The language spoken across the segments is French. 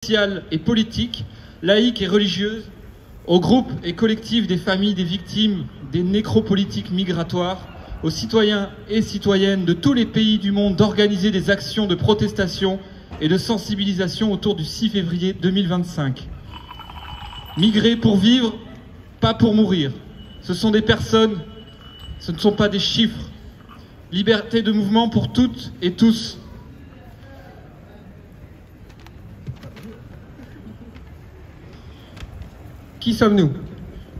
sociales et politiques, laïques et religieuses, aux groupes et collectifs des familles des victimes des nécropolitiques migratoires, aux citoyens et citoyennes de tous les pays du monde d'organiser des actions de protestation et de sensibilisation autour du 6 février 2025. Migrer pour vivre, pas pour mourir. Ce sont des personnes, ce ne sont pas des chiffres. Liberté de mouvement pour toutes et tous. Qui sommes-nous?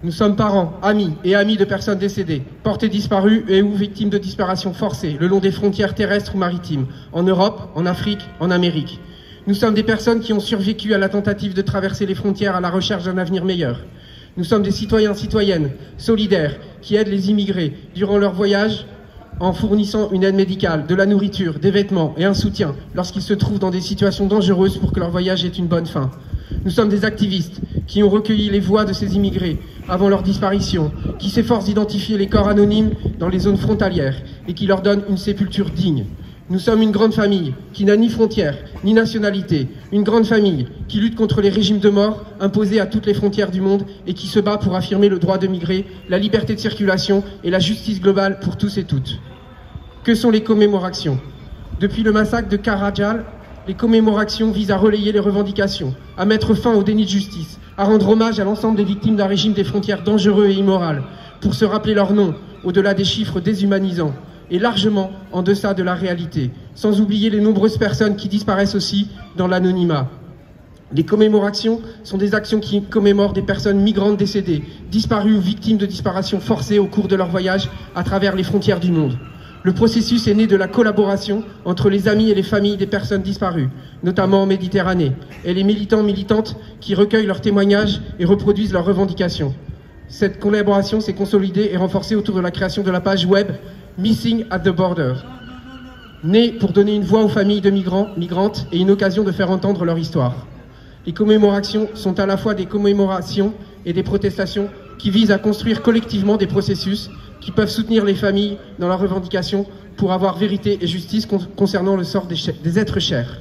Nous sommes parents, amis et amis de personnes décédées, portées disparues et ou victimes de disparitions forcées le long des frontières terrestres ou maritimes, en Europe, en Afrique, en Amérique. Nous sommes des personnes qui ont survécu à la tentative de traverser les frontières à la recherche d'un avenir meilleur. Nous sommes des citoyens, citoyennes, solidaires, qui aident les immigrés durant leur voyage en fournissant une aide médicale, de la nourriture, des vêtements et un soutien lorsqu'ils se trouvent dans des situations dangereuses pour que leur voyage ait une bonne fin. Nous sommes des activistes qui ont recueilli les voix de ces immigrés avant leur disparition, qui s'efforcent d'identifier les corps anonymes dans les zones frontalières et qui leur donnent une sépulture digne. Nous sommes une grande famille qui n'a ni frontières ni nationalité, une grande famille qui lutte contre les régimes de mort imposés à toutes les frontières du monde et qui se bat pour affirmer le droit de migrer, la liberté de circulation et la justice globale pour tous et toutes. Que sont les commémorations? Depuis le massacre de Karajal, les commémorations visent à relayer les revendications, à mettre fin au déni de justice, à rendre hommage à l'ensemble des victimes d'un régime des frontières dangereux et immoral, pour se rappeler leur nom, au-delà des chiffres déshumanisants, et largement en deçà de la réalité, sans oublier les nombreuses personnes qui disparaissent aussi dans l'anonymat. Les commémorations sont des actions qui commémorent des personnes migrantes décédées, disparues ou victimes de disparitions forcées au cours de leur voyage à travers les frontières du monde. Le processus est né de la collaboration entre les amis et les familles des personnes disparues, notamment en Méditerranée, et les militants-militantes qui recueillent leurs témoignages et reproduisent leurs revendications. Cette collaboration s'est consolidée et renforcée autour de la création de la page web Missing at the Border, née pour donner une voix aux familles de migrants, migrantes et une occasion de faire entendre leur histoire. Les commémorations sont à la fois des commémorations et des protestations qui visent à construire collectivement des processus qui peuvent soutenir les familles dans leurs revendications pour avoir vérité et justice concernant le sort des êtres chers.